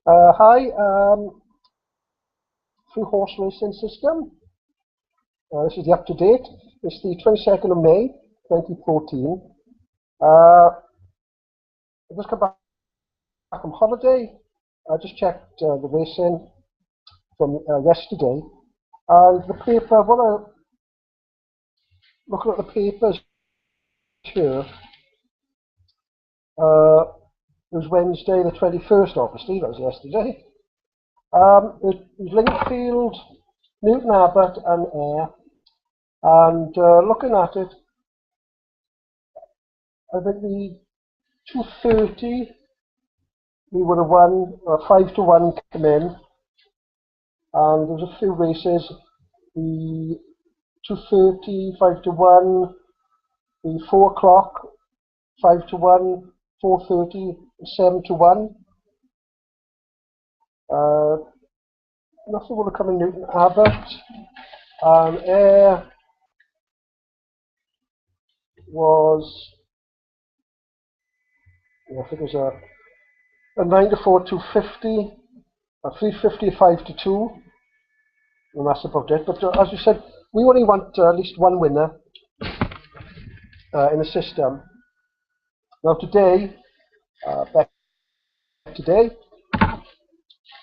Hi, free horse racing system. This is the up-to-date. It's the 22nd of May, 2014. I just come back from holiday. I just checked the racing from yesterday. And the paper, looking at the papers here, it was Wednesday the 21st, obviously, that was yesterday. It was Lingfield, Newton Abbott and Ayr. And looking at it, I think the 230 we would have won 5-1 come in, and there was a few races. The 230 5-1, the 4 o'clock 5-1, 4:30 7-1. Nothing would have come in Newton Abbott, and Ayr was, I think it was a 9-4 250, a 350 5-2, and that's about it. But as you said, we only want at least one winner in the system. Now today, back today,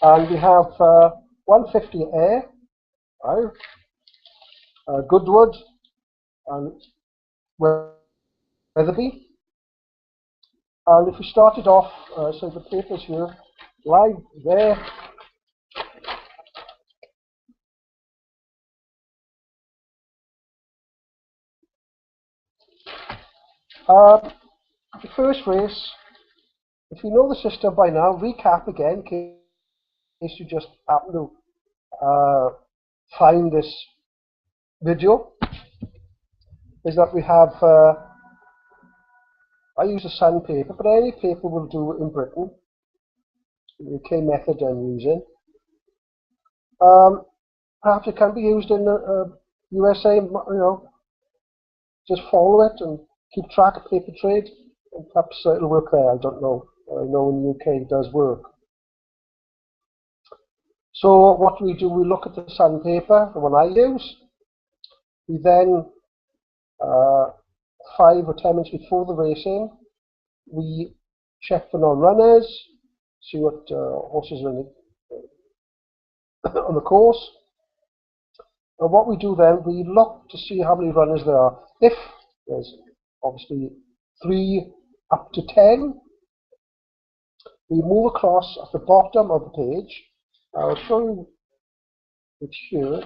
and we have 150 Ayr, right? Goodwood and Weatherby. And if we started off, so the papers here, live there. The first race, if you know the system by now, recap again in case you just happen to find this video, is that we have, I use a sandpaper, but any paper will do in Britain, the UK method I'm using. Perhaps it can be used in the USA, just follow it and keep track of paper trade, and perhaps it'll work there, I don't know. I know in the UK it does work. So what we do, we look at the sandpaper, the one I use. We then, 5 or 10 minutes before the racing, we check for non-runners, see what horses are on the course. And what we do then, we look to see how many runners there are. If there's obviously 3 up to 10, we move across at the bottom of the page. I'll show you it here.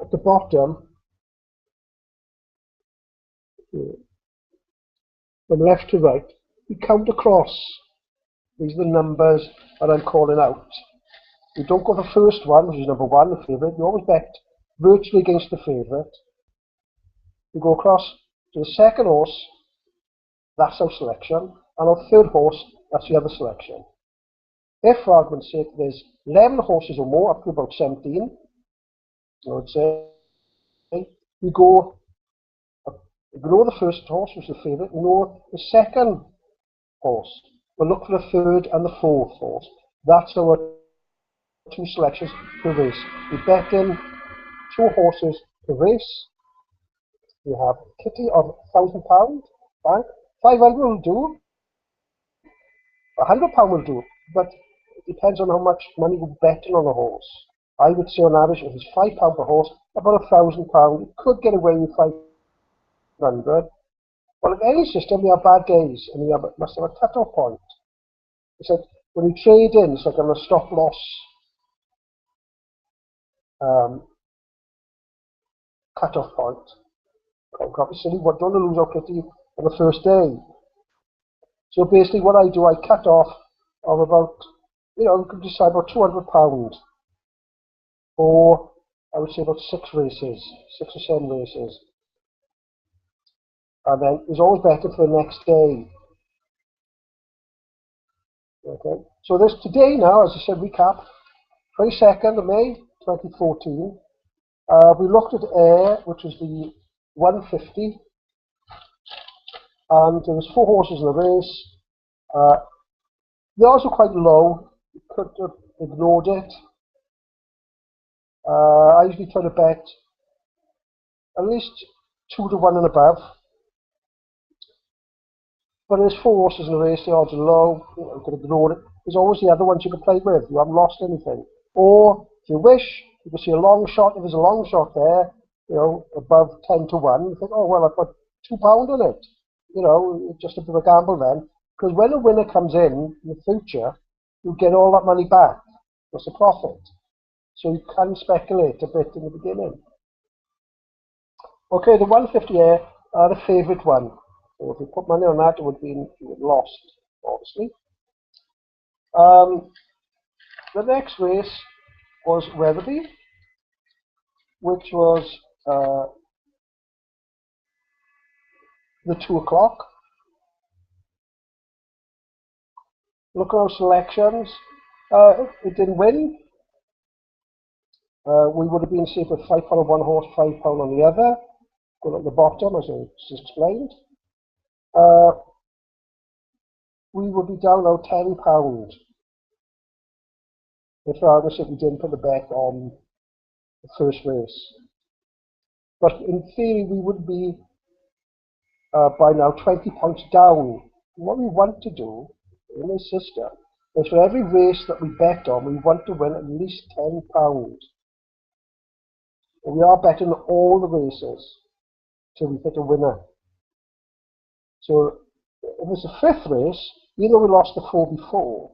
At the bottom, from left to right, we count across. These are the numbers that I'm calling out. We don't go the first one, which is number 1, the favourite. We always bet virtually against the favourite. We go across to the second horse, that's our selection, and our third horse, that's the other selection. If, for argument's sake, there's 11 horses or more, up to about 17, I would say, we go, ignore the first horse, which is the favourite, ignore the second horse. We'll look for the third and the fourth horse. That's our 2 selections per race. We bet in 2 horses per race. We have a kitty of £1,000, right? 500 will do, £100 will do, but it depends on how much money we're betting on a horse. I would say on average, if it's £5 per horse, about £1,000. You could get away with 500. Well, in any system, we have bad days, and we must have a cut-off point. It's like when you trade in, it's like on a stop-loss cut-off point. Obviously, we don't want to lose our kitty on the first day. So basically, what I do, I cut off of about, you could decide about £200, or I would say about 6 races, 6 or 7 races. And then it's always better for the next day. Okay, so this today now, as I said, recap, 22nd of May 2014. We looked at Ayr, which was the 150, and there was 4 horses in the race. The odds were quite low. You could have ignored it. I usually try to bet at least 2 to 1 and above. But there's 4 horses in the race, the odds are low, you could ignore it. There's always the other ones you can play with, you haven't lost anything. Or, if you wish, you can see a long shot, if there's a long shot there, above 10 to 1, you think, oh well, I've got £2 on it. Just a bit of a gamble then. Because when a winner comes in the future, you get all that money back. That's a profit. So you can speculate a bit in the beginning. Okay, the 150 are the favourite one. So if you put money on that, it would be lost, obviously. The next race was Weatherby, which was the 2 o'clock. Look at our selections. It didn't win. We would have been safe with £5 on one horse, £5 on the other. Go at the bottom, as I just explained. We would be down now £10 if we didn't put the bet on the first race. But in theory, we would be by now 20 points down. What we want to do in this system is for every race that we bet on, we want to win at least £10. And we are betting all the races till we hit a winner. So if it's a 5th race, even though we lost the 4 before,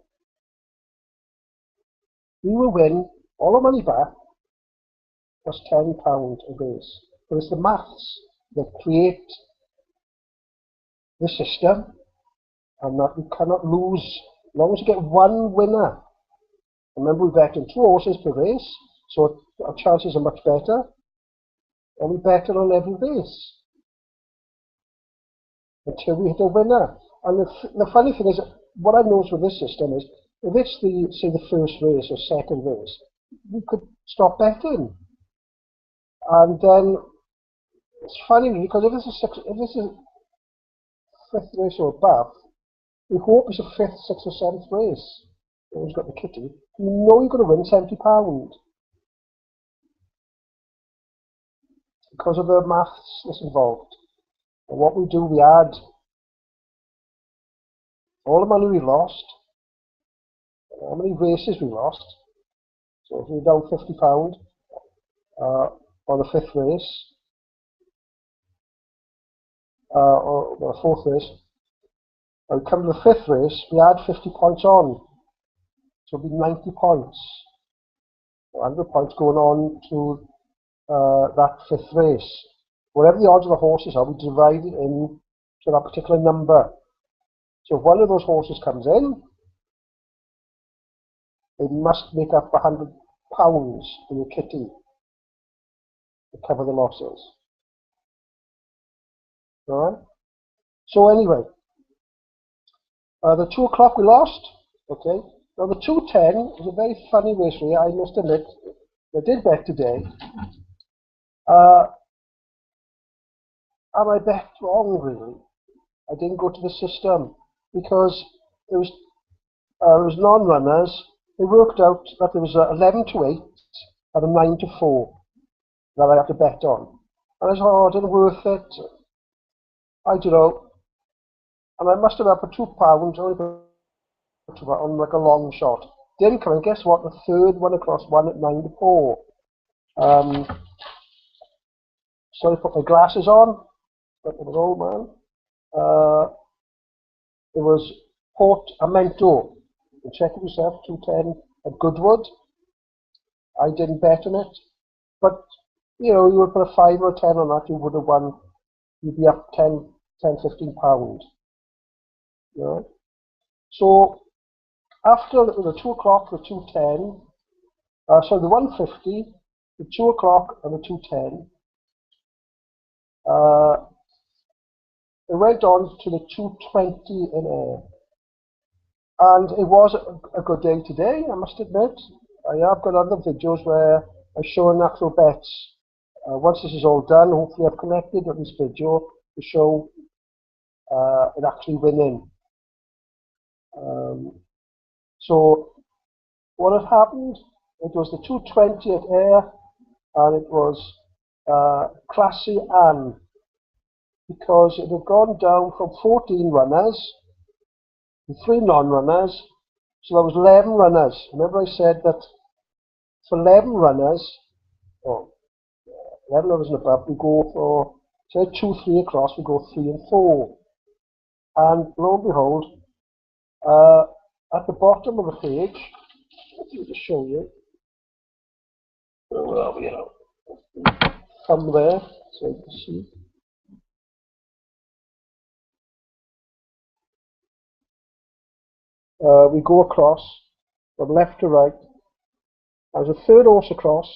we will win all our money back plus £10 a race. But it's the maths that create the system, and that we cannot lose as long as you get one winner. Remember, we bet on 2 horses per race, so our chances are much better, and we bet on every race until we hit a winner. And the funny thing is, what I've noticed with this system is, if it's say the first race or second race, we could stop betting. And then it's funny because if this is 5th race or above, we hope it's a 5th, 6th or 7th race. Who's got the kitty? You know you're going to win £70 because of the maths that's involved. And what we do, we add all the money we lost, how many races we lost. So if we're down £50 on the 5th race, or the 4th race, and we come to the 5th race, we add 50 points on. So it'll be 90 points. 100 points going on to that 5th race. Whatever the odds of the horses are, we divide it into that particular number. So if one of those horses comes in, they must make up £100 in your kitty to cover the losses. Alright? So anyway, the 2 o'clock we lost. Okay. Now the 2:10 is a very funny race for you, I must admit. I did bet today. And I bet wrong, really. I didn't go to the system because there was non-runners. It worked out that there was 11 to 8 and a 9 to 4 that I had to bet on. And I thought, oh, it didn't worth it. I don't know. And I must have had for £2 on like a long shot. Didn't come, and guess what? The 3rd one across won at 9 to 4. So I put my glasses on. Like an old man. It was Port Amento. You can check it yourself, 2:10 at Goodwood. I didn't bet on it. But, you would put a 5 or a 10 on that, you would have won. You'd be up £10, £15. So, after the 2 o'clock, the 2:10, so the 150, the 2 o'clock and the 2:10, it went on to the 2:20 in air. And it was a good day today, I must admit. I have got other videos where I show natural bets. Once this is all done, hopefully I've connected with this video to show it actually winning. So what had happened, it was the 220 at Air, and it was Classy Anne, because it had gone down from 14 runners to 3 non-runners, so there was 11 runners. Remember I said that for 11 runners, or 11 runners and above, we go for, say 2, 3 across, we go 3 and 4. And lo and behold, at the bottom of the page, let me just show you. Where are we now? Come there, so you can see. We go across from left to right. There's a third horse across.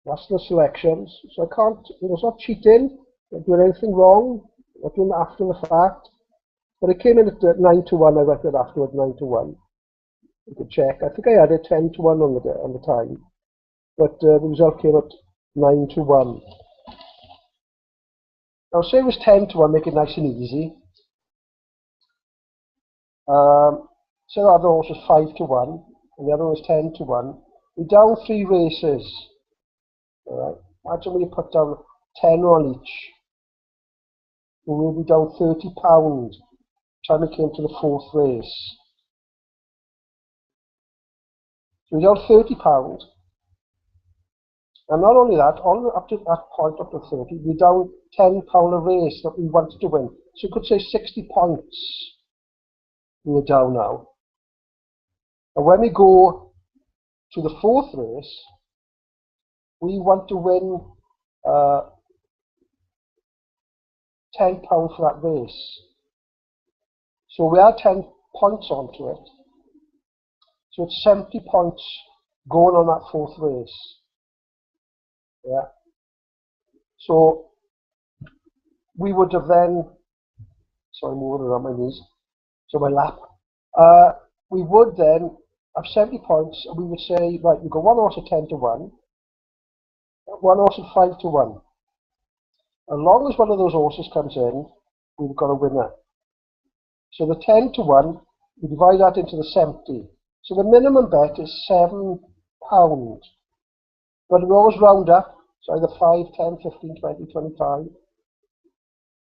That's the selections. So I can't, it's not cheating, not doing anything wrong, not doing it after the fact. But it came in at 9 to 1, I went it afterwards 9 to 1. You can check. I think I had it 10 to 1 on the time. But the result came at 9 to 1. Now say it was 10 to 1, make it nice and easy. Say the other horse was 5 to 1, and the other was 10 to 1. We're down 3 races. Alright, imagine when you put down 10 on each. We will be down £30 time we came to the 4th race. So we're down £30. And not only that, up to that point, up to 30, we're down £10 a race that we wanted to win. So you could say 60 points we are down now. And when we go to the 4th race, we want to win £10 for that race. So we add 10 points onto it. So it's 70 points going on that 4th race. Yeah. So we would have then, sorry, moving around my knees, so my lap. We would then have 70 points, and we would say, right, we've got one horse at 10 to 1, one horse at 5 to 1. As long as one of those horses comes in, we've got a winner. So the 10 to 1, we divide that into the 70. So the minimum bet is £7. But we always round up, so either 5, 10, 15, 20, 25.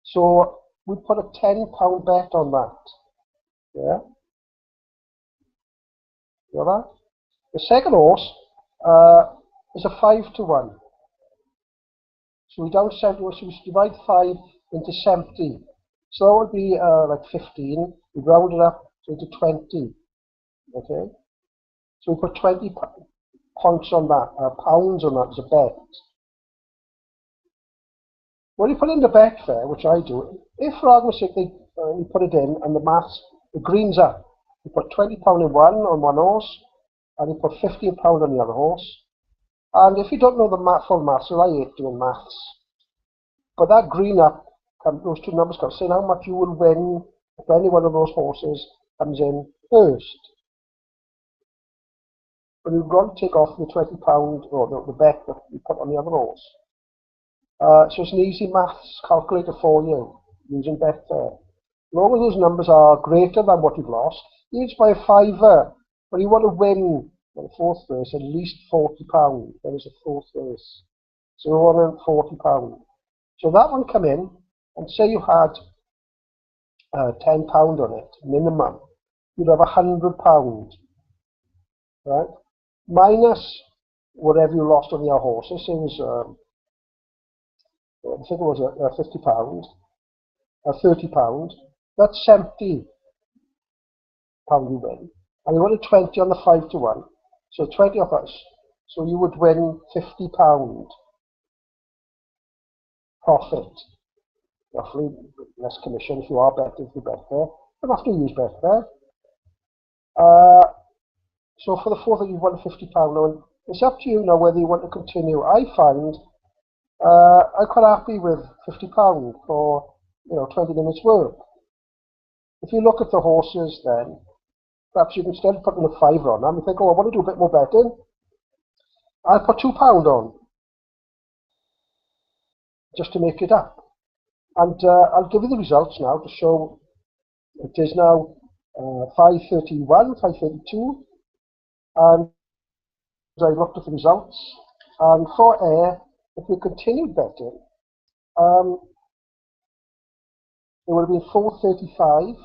So we put a £10 bet on that. Yeah? You know that? The second horse is a 5 to 1. So we down 70, so we divide 5 into 70. So that would be like 15. We round it up into 20. Okay? So we put 20 points on that, pounds on that as a bet. When you put in the bet there, which I do, if for argument's sake you put it in and the maths, the green's up, you put £20 in on one horse, and you put £15 on the other horse. And if you don't know the full maths, so I hate doing maths, but that green up, those two numbers come, saying how much you will win if any one of those horses comes in first. But you've got to take off the £20 or the bet that you put on the other horse. So it's an easy maths calculator for you, using Betfair. As long as those numbers are greater than what you've lost, each by a £5, but you want to win the 4th race at least £40. There is a 4th race. So you want £40. So that one come in, and say you had £10 on it, minimum, you'd have £100, right? Minus whatever you lost on your horses. It was, I think it was £50, £30. That's £70 you win. And you wanted 20 on the 5 to 1. So 20 of us. So you would win £50 profit. Roughly, less commission if you are betting for Betfair. You don't have to use Betfair. So for the 4th, you've won £50 now. It's up to you now whether you want to continue. I find I'm quite happy with £50 for 20 minutes work. If you look at the horses, then perhaps you can, instead of putting a £5 on them, you think, oh, I want to do a bit more betting. I'll put £2 on just to make it up. And I'll give you the results now to show it is now 531, 532, and I looked at the results, and for air, if we continued betting, it would have been 435,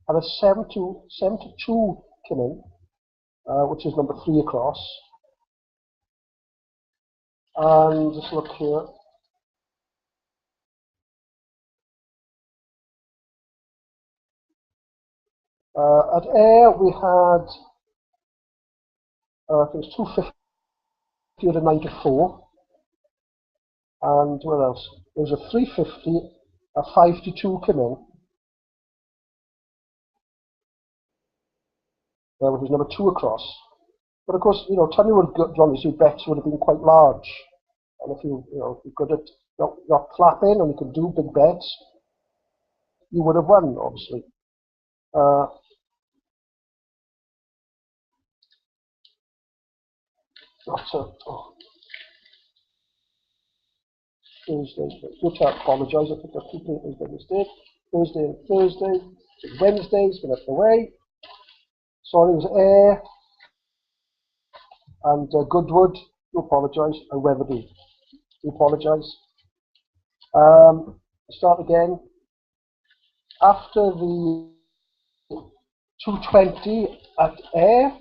and a 72 came in, which is number 3 across. And just look here. At air, we had, I think it was 250 at a 9 to 4. And what else? There was a 350, a 5 to 2 came in, which was number 2 across. But of course, you know, tell me what Johnny's bets would have been quite large. And if you're good at not flapping and you could do big bets, you would have won, obviously. Thursday, which I apologise, I think I keep making a mistake. Thursday and Thursday, Wednesday's been up the way. Sorry, it was Air and Goodwood. Do apologise, and Weatherby. Do apologise. Start again. After the 220 at Air,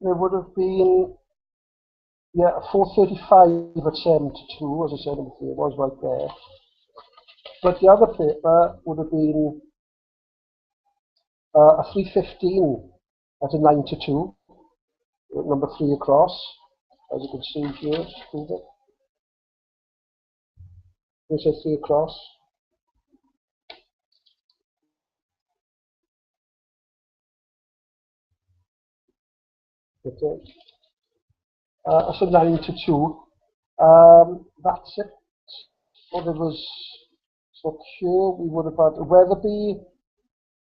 there would have been 435 at 72, as I said, it was right there. But the other paper would have been a 315 at a 9 to 2, number 3 across, as you can see here. This is 3 across. Okay. So 9 to 2. That's it. So there was, so here we would have had Weatherby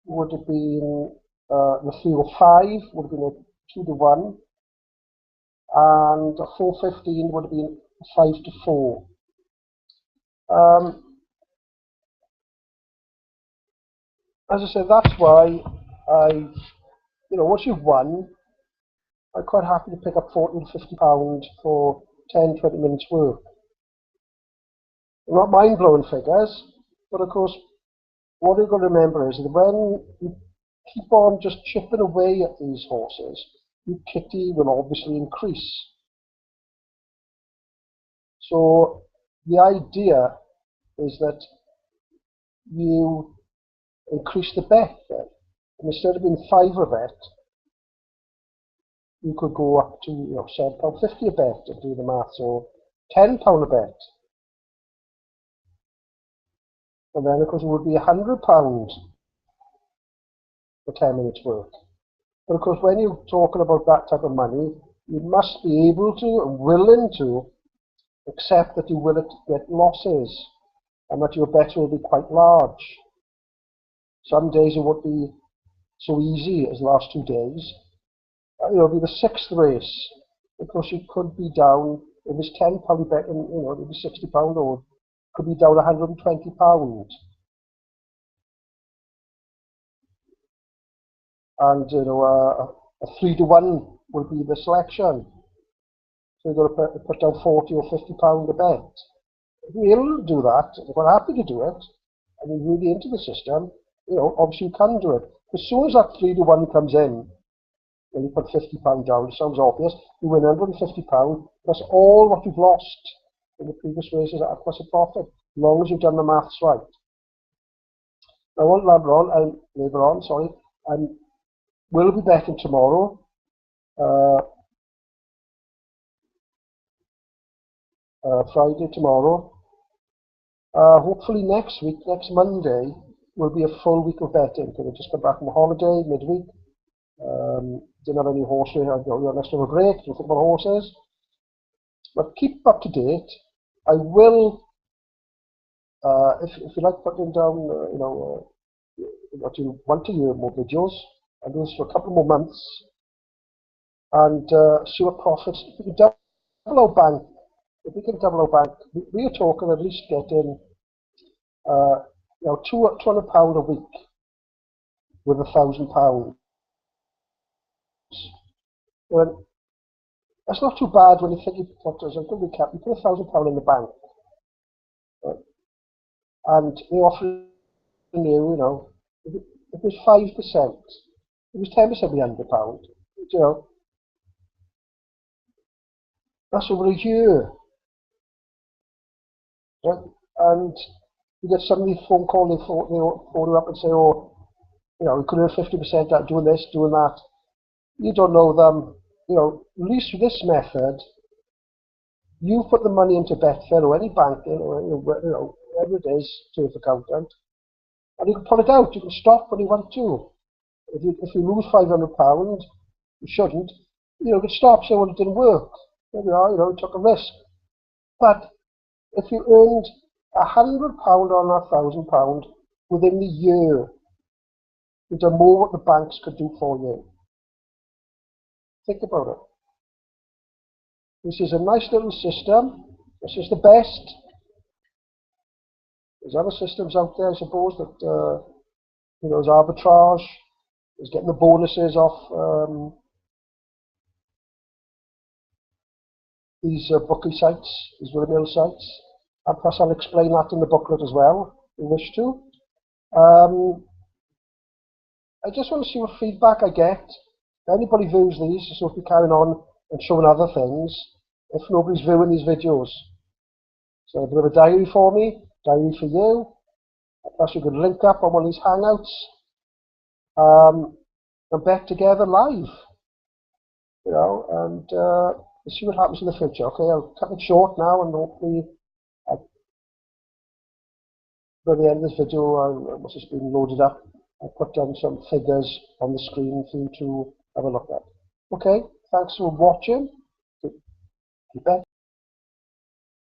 would have been the 305 would have been a 2 to 1, and a 415 would have been 5 to 4. As I said, that's why once you've won, I'm quite happy to pick up £40 to £50 for 10, 20 minutes work. They're not mind-blowing figures, but of course, what you've got to remember is that when you keep on just chipping away at these horses, your kitty will obviously increase. So the idea is that you increase the bet then. And instead of being £5 a bet, you could go up to £7.50 a bet to do the maths, or £10 a bet. And then of course it would be £100 for 10 minutes work. But of course when you're talking about that type of money, you must be able to and willing to accept that you will get losses and that your bet will be quite large. Some days it won't be so easy as the last 2 days. It'll be the 6th race, because you could be down, if it's £10 bet, and it'll be £60, or could be down £120. And a 3 to 1 will be the selection. So you've got to put down £40 or £50 a bet. If you're able to do that, if you're happy to do it, and you're really into the system, obviously you can do it. As soon as that 3 to 1 comes in, when you put £50 down, it sounds obvious, you win £150, plus all what you've lost in the previous races, plus a profit, as long as you've done the maths right. I won't labour on, sorry. We'll be betting tomorrow. Friday tomorrow. Hopefully next week, next Monday, will be a full week of betting, because I just got back from holiday midweek. Didn't have any horse racing, let's have a break, don't think about horses. But keep up to date. I will, if you like putting down, what you want to hear more videos, I'll do this for a couple more months, and see what profits. If we can double our bank, we are talking at least getting you know, £200 a week with £1,000. Well, that's not too bad when you think you put, as a good recap, you put £1,000 in the bank, right? And they offer you, you know, if it was 5%, it was 10% be £100, you know, that's over a year, right? And you get somebody phone call, they phone you up and say, oh, you know, you could earn 50% out doing this, doing that. You don't know them, you know, at least with this method, you put the money into Betfair or any banking or you know, whatever it is, turf accountant, and you can pull it out. You can stop when you want to. If you lose £500, you shouldn't. You know, you can stop, say, well, it didn't work. There we are, you know, you took a risk. But if you earned £100 on £1,000 within the year, you'd have more what the banks could do for you. Think about it. This is a nice little system. This is the best. There's other systems out there, I suppose, that you know, there's arbitrage, there's getting the bonuses off these bookie sites, these windmill sites. And plus I'll explain that in the booklet as well, if you wish to. I just want to see what feedback I get. If anybody views these, so if we carry on and showing other things, if nobody's viewing these videos. So a bit of a diary for me, diary for you. Plus we could link up on one of these hangouts and bet together live. You know, and see what happens in the future. Okay, I'll cut it short now, and hopefully by the end of this video, once it's been loaded up, I'll put down some figures on the screen for you to have a look at. Okay, thanks for watching. Keep bet.